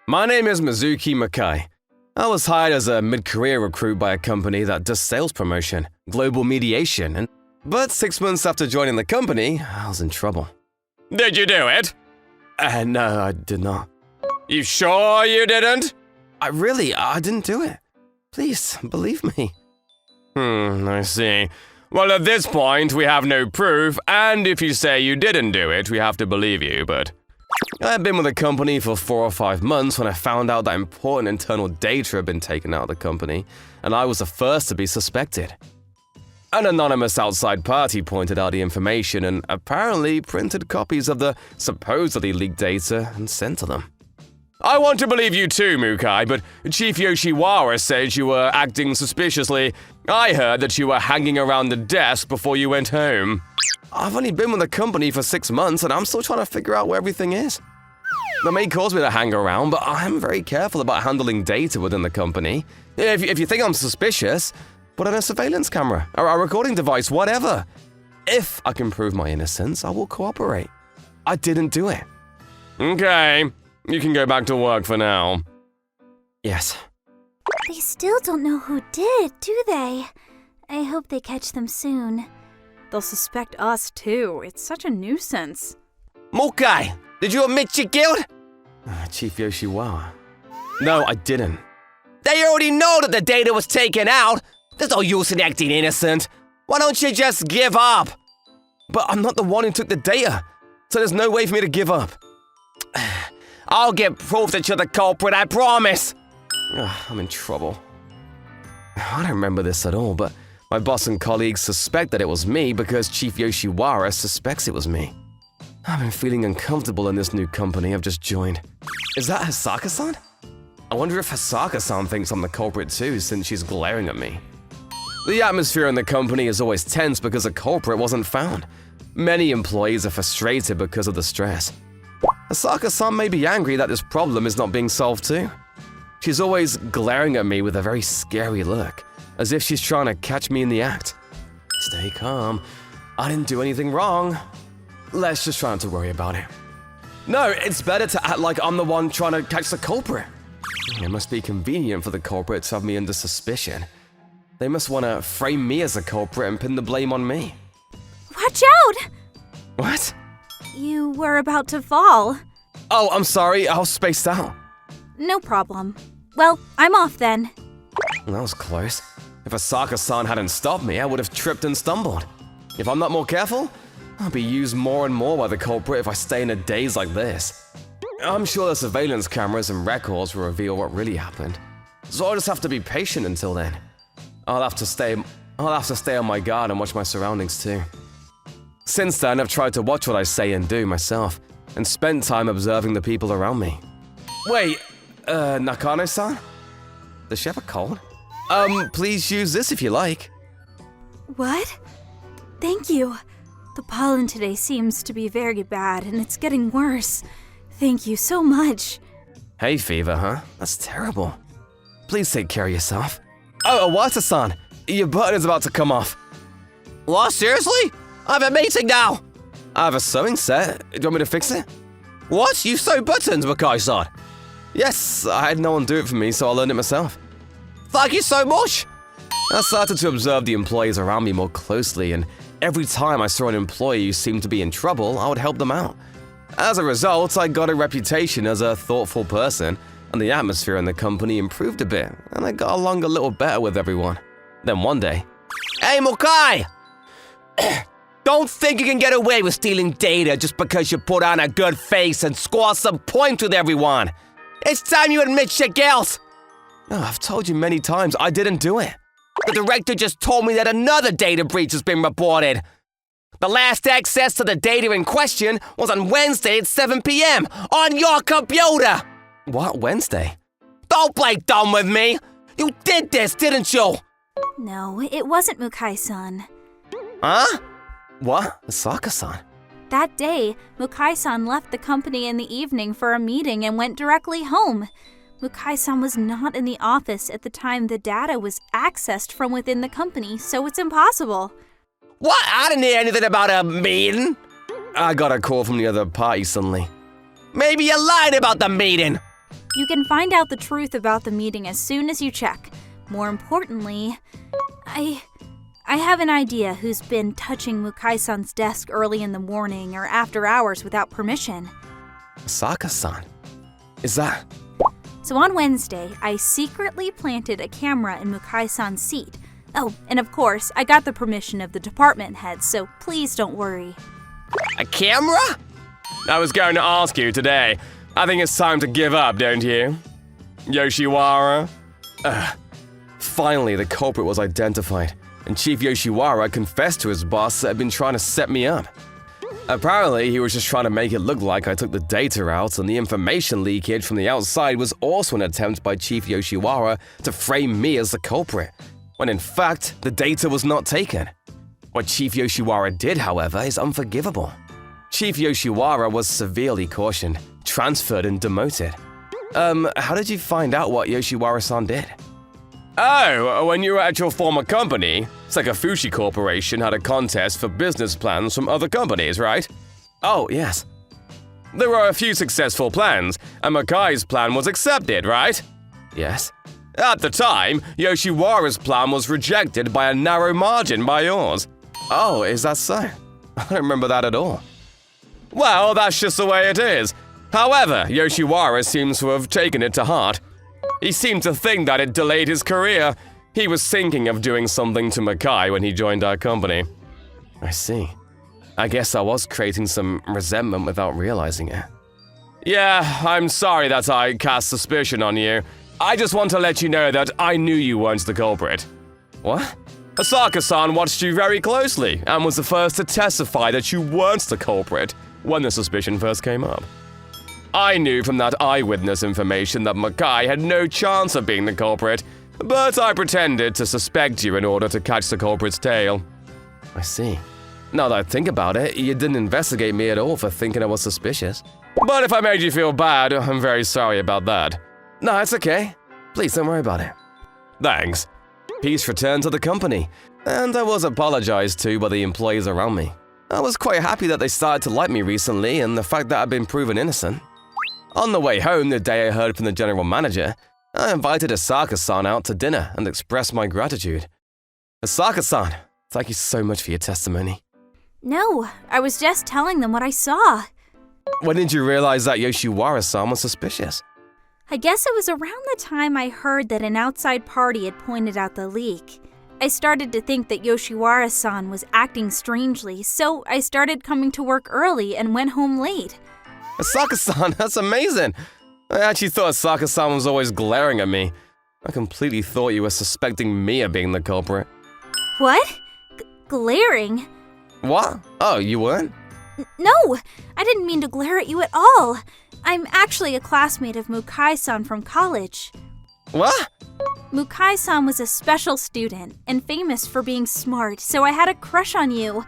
My name is Mizuki Makai. I was hired as a mid-career recruit by a company that does sales promotion, global mediation, but 6 months after joining the company, I was in trouble. Did you do it? No, I did not. You sure you didn't? I didn't do it. Please, believe me. I see. Well, at this point, we have no proof, and if you say you didn't do it, we have to believe you, but… I had been with the company for 4 or 5 months when I found out that important internal data had been taken out of the company, and I was the first to be suspected. An anonymous outside party pointed out the information and apparently printed copies of the supposedly leaked data and sent to them. I want to believe you too, Mukai, but Chief Yoshiwara said you were acting suspiciously. I heard that you were hanging around the desk before you went home. I've only been with the company for 6 months and I'm still trying to figure out where everything is. That may cause me to hang around, but I'm very careful about handling data within the company. If you think I'm suspicious, put on a surveillance camera, or a recording device, whatever. If I can prove my innocence, I will cooperate. I didn't do it. Okay, you can go back to work for now. Yes. They still don't know who did, do they? I hope they catch them soon. They'll suspect us too. It's such a nuisance. Mukai, did you admit your guilt? Chief Yoshiwara. No, I didn't. They already know that the data was taken out. There's no use in acting innocent. Why don't you just give up? But I'm not the one who took the data, so there's no way for me to give up. I'll get proof that you're the culprit, I promise. I'm in trouble. I don't remember this at all, but my boss and colleagues suspect that it was me because Chief Yoshiwara suspects it was me. I've been feeling uncomfortable in this new company I've just joined. Is that Hisaka-san? I wonder if Hisaka-san thinks I'm the culprit too, since she's glaring at me. The atmosphere in the company is always tense because a culprit wasn't found. Many employees are frustrated because of the stress. Hisaka-san may be angry that this problem is not being solved too. She's always glaring at me with a very scary look, as if she's trying to catch me in the act. Stay calm. I didn't do anything wrong. Let's just try not to worry about it. No, it's better to act like I'm the one trying to catch the culprit. It must be convenient for the culprit to have me under suspicion. They must want to frame me as a culprit and pin the blame on me. Watch out! What? You were about to fall. Oh, I'm sorry. I was spaced out. No problem. Well, I'm off then. That was close. If Asaka-san hadn't stopped me, I would have tripped and stumbled. If I'm not more careful, I'll be used more and more by the culprit if I stay in a daze like this. I'm sure the surveillance cameras and records will reveal what really happened. So I'll just have to be patient until then. I'll have to stay on my guard and watch my surroundings too. Since then, I've tried to watch what I say and do myself, and spent time observing the people around me. Wait, Nakano-san? Does she have a cold? Please use this if you like. What? Thank you. The pollen today seems to be very bad, and it's getting worse. Thank you so much. Hay fever, huh? That's terrible. Please take care of yourself. Oh, Awata-san, your button is about to come off. What, seriously? I have a meeting now. I have a sewing set. Do you want me to fix it? What? You sew buttons, Makai-san? Yes, I had no one do it for me, so I learned it myself. Thank you so much. I started to observe the employees around me more closely, and every time I saw an employee who seemed to be in trouble, I would help them out. As a result, I got a reputation as a thoughtful person, and the atmosphere in the company improved a bit, and I got along a little better with everyone. Then one day… Hey, Mukai! Don't think you can get away with stealing data just because you put on a good face and score some points with everyone. It's time you admit your guilt. Oh, I've told you many times I didn't do it. The director just told me that another data breach has been reported. The last access to the data in question was on Wednesday at 7 p.m. on your computer. What, Wednesday? Don't play dumb with me. You did this, didn't you? No, it wasn't Mukai-san. Huh? What? Asaka-san? That day, Mukai-san left the company in the evening for a meeting and went directly home. Mukai-san was not in the office at the time the data was accessed from within the company, so it's impossible. What? I didn't hear anything about a meeting. I got a call from the other party suddenly. Maybe you lied about the meeting. You can find out the truth about the meeting as soon as you check. More importantly, I have an idea who's been touching Mukai-san's desk early in the morning or after hours without permission. Asaka-san. Is that... So on Wednesday, I secretly planted a camera in Mukai-san's seat. Oh, and of course, I got the permission of the department head, so please don't worry. A camera? I was going to ask you today. I think it's time to give up, don't you? Yoshiwara? Finally, the culprit was identified, and Chief Yoshiwara confessed to his boss that had been trying to set me up. Apparently, he was just trying to make it look like I took the data out, and the information leakage from the outside was also an attempt by Chief Yoshiwara to frame me as the culprit, when in fact, the data was not taken. What Chief Yoshiwara did, however, is unforgivable. Chief Yoshiwara was severely cautioned, transferred, and demoted. How did you find out what Yoshiwara-san did? Oh, when you were at your former company, Sekai Fushigi Corporation had a contest for business plans from other companies, right? Oh, yes. There were a few successful plans, and Makai's plan was accepted, right? Yes. At the time, Yoshiwara's plan was rejected by a narrow margin by yours. Oh, is that so? I don't remember that at all. Well, that's just the way it is. However, Yoshiwara seems to have taken it to heart. He seemed to think that it delayed his career. He was thinking of doing something to Makai when he joined our company. I see. I guess I was creating some resentment without realizing it. Yeah, I'm sorry that I cast suspicion on you. I just want to let you know that I knew you weren't the culprit. What? Asaka-san watched you very closely and was the first to testify that you weren't the culprit when the suspicion first came up. I knew from that eyewitness information that Makai had no chance of being the culprit, but I pretended to suspect you in order to catch the culprit's tail. I see. Now that I think about it, you didn't investigate me at all for thinking I was suspicious. But if I made you feel bad, I'm very sorry about that. No, it's okay. Please don't worry about it. Thanks. Peace returned to the company, and I was apologized to by the employees around me. I was quite happy that they started to like me recently and the fact that I'd been proven innocent. On the way home the day I heard from the general manager, I invited Asaka-san out to dinner and expressed my gratitude. Asaka-san, thank you so much for your testimony. No, I was just telling them what I saw. When did you realize that Yoshiwara-san was suspicious? I guess it was around the time I heard that an outside party had pointed out the leak. I started to think that Yoshiwara-san was acting strangely, so I started coming to work early and went home late. Asaka-san, that's amazing! I actually thought Asaka-san was always glaring at me. I completely thought you were suspecting me of being the culprit. What? Glaring? What? Oh, you weren't? No! I didn't mean to glare at you at all! I'm actually a classmate of Mukai-san from college. What? Mukai-san was a special student and famous for being smart, so I had a crush on you.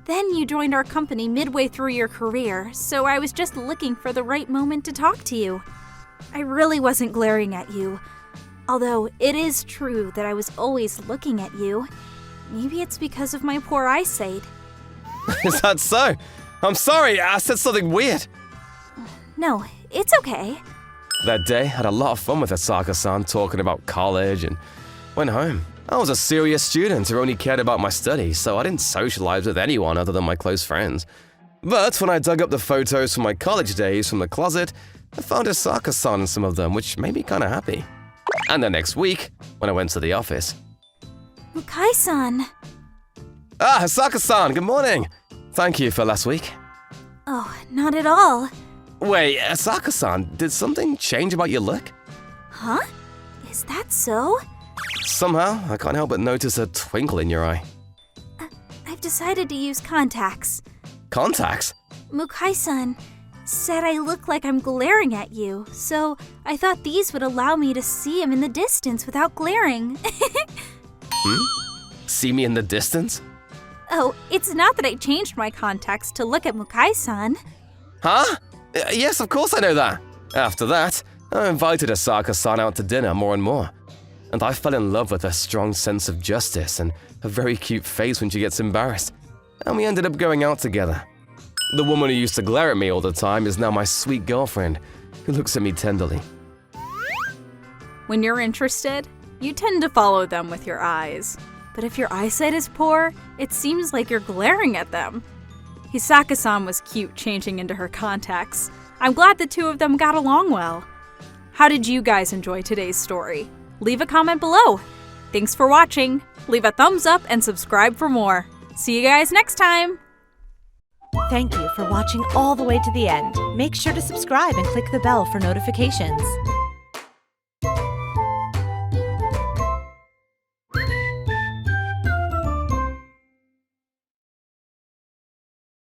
Then you joined our company midway through your career, so I was just looking for the right moment to talk to you. I really wasn't glaring at you. Although it is true that I was always looking at you. Maybe it's because of my poor eyesight. Is that so? I'm sorry, I said something weird. No, it's okay. That day, I had a lot of fun with Asaka-san talking about college and went home. I was a serious student who only cared about my studies, so I didn't socialize with anyone other than my close friends. But when I dug up the photos from my college days from the closet, I found Asaka-san in some of them, which made me kinda happy. And the next week, when I went to the office. Mukai-san. Ah, Asaka-san, good morning! Thank you for last week. Oh, not at all. Wait, Asaka-san, did something change about your look? Huh? Is that so? Somehow, I can't help but notice a twinkle in your eye. I've decided to use contacts. Contacts? Mukai-san said I look like I'm glaring at you, so I thought these would allow me to see him in the distance without glaring. See me in the distance? Oh, it's not that I changed my contacts to look at Mukai-san. Huh? Yes, of course I know that. After that, I invited Asaka-san out to dinner more and more. And I fell in love with her strong sense of justice and her very cute face when she gets embarrassed. and we ended up going out together. The woman who used to glare at me all the time is now my sweet girlfriend, who looks at me tenderly. When you're interested, you tend to follow them with your eyes. But if your eyesight is poor, it seems like you're glaring at them. Hisaka-san was cute changing into her contacts. I'm glad the two of them got along well. How did you guys enjoy today's story? Leave a comment below. Thanks for watching. Leave a thumbs up and subscribe for more. See you guys next time! Thank you for watching all the way to the end. Make sure to subscribe and click the bell for notifications.